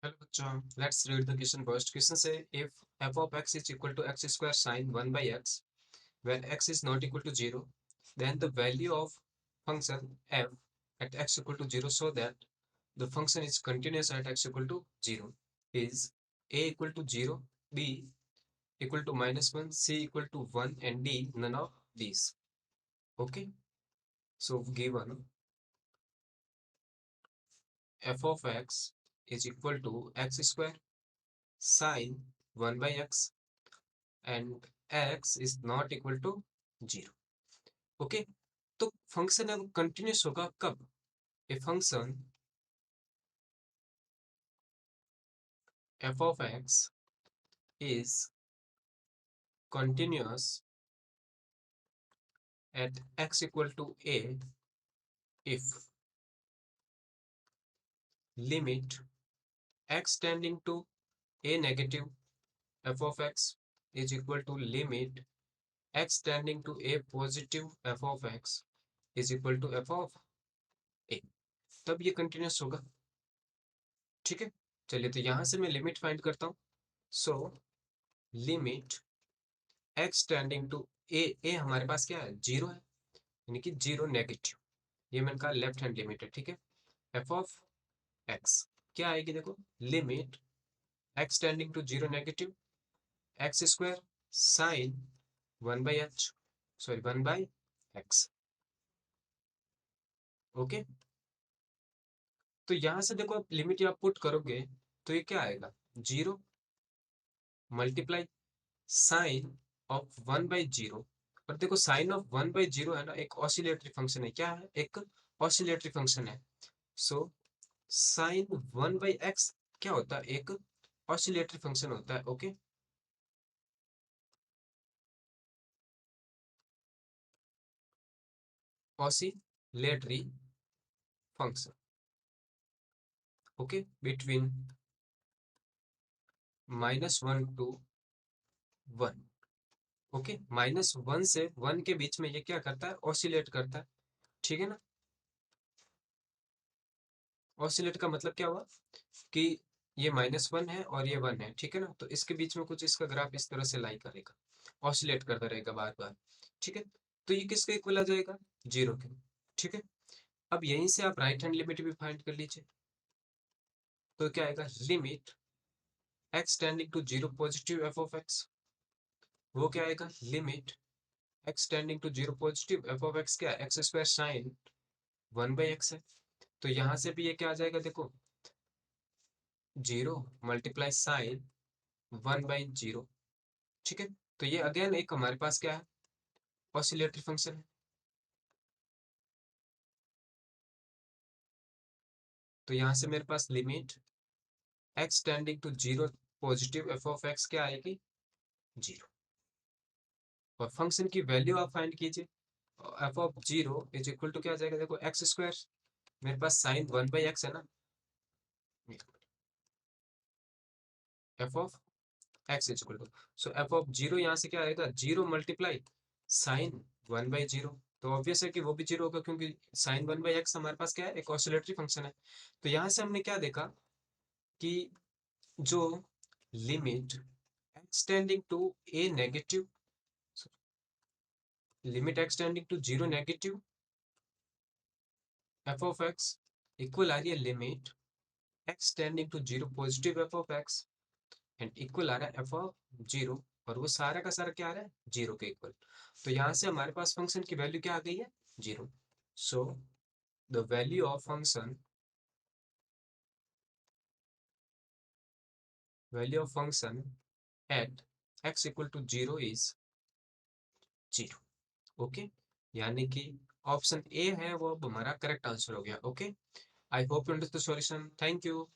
Hello bachcho, let's read the question first. Question say if f of x is equal to x square sine 1 by x, where x is not equal to 0, then the value of function f at x equal to 0 so that the function is continuous at x equal to 0 is a equal to 0, b equal to -1, c equal to 1 and d none of these. Okay, so given f of x is equal to x square sine 1 by x and x is not equal to 0. Okay, तो function अब continuous होगा कब? A function f of x is continuous at x equal to a if limit x tending to a negative f of x is equal to limit x tending to a positive f of x is equal to f of a. तब ये continuous होगा. ठीक है, चलिए तो यहां से मैं लिमिट फाइंड करता हूं. So limit x tending to a हमारे पास क्या है? 0 है, यानी कि 0 नेगेटिव. ये मैंने कहा लेफ्ट हैंड लिमिट है. ठीक है, एफ ऑफ एक्स क्या आएगी? देखो, limit x tending to 0 negative x square sine 1 by h, sorry 1 by x. Okay, तो यहां से देखो आप लिमिट आप पुट करोगे तो ये क्या आएगा? 0 मल्टीप्लाई साइन ऑफ 1 बाई 0. और देखो साइन ऑफ 1 बाई 0 है ना, एक ऑसिलेटरी फंक्शन है. क्या है? एक ऑसिलेटरी फंक्शन है. सो साइन 1 बाई एक्स क्या होता है? एक ऑसिलेटरी फंक्शन होता है. Okay, oscillatory function. Okay, between -1 to 1. Okay, -1 से 1 के बीच में ये क्या करता है? ऑसिलेट करता है. ठीक है ना, ऑसिलेट का मतलब क्या हुआ कि ये -1 है और ये 1 है. ठीक है ना, तो इसके बीच में कुछ इसका ग्राफ इस तरह से लाई करेगा, ऑसिलेट करता रहेगा बार बार. ठीक है, तो ये किसके इक्वल आ जाएगा? 0 के. ठीक है, अब यहीं से आप राइट हैंड लिमिट भी फाइंड कर लीजिए. तो क्या आएगा? Limit x tending to 0 positive f of x, वो क्या आएगा? Limit x tending to 0 positive f of x क्या है? X square sine 1 by x है. तो यहां से भी ये क्या आ जाएगा? देखो, 0 मल्टीप्लाई साइन 1 बाई 0. ठीक है, तो ये अगेन एक हमारे पास क्या है? ऑसिलेटरी फंक्शन है. तो यहां से मेरे पास limit x tending to 0 positive f of x क्या आएगी? 0. और फंक्शन की वैल्यू आप फाइंड कीजिए. F of 0 is equal to क्या आ जाएगा? देखो, एक्स स्क्वायर, मेरे पास साइन 1 बाई एक्स है ना, f of x is equal to, so f of 0 यहाँ से क्या आएगा? 0 मल्टीप्लाई साइन 1 बाई 0. तो ऑब्वियस है कि वो भी 0 होगा, क्योंकि साइन 1 बाई एक्स हमारे पास क्या है? एक ऑसिलेटरी फंक्शन है. तो यहाँ से हमने क्या देखा कि जो limit x tending to a negative, limit x tending to 0 negative f of x equal आ रही है limit x tending to 0 positive f of x and equal आ रहा है एफ ऑफ 0. और वो सारा का सारा क्या आ रहा है? 0 के इक्वल. तो यहाँ से हमारे पास फंक्शन की वैल्यू क्या आ गई है? 0. So the value of function, value of function at x equal to 0 is 0. Okay, यानी कि ऑप्शन ए है वो अब हमारा करेक्ट आंसर हो गया. Okay, I hope you understood the solution. Thank you.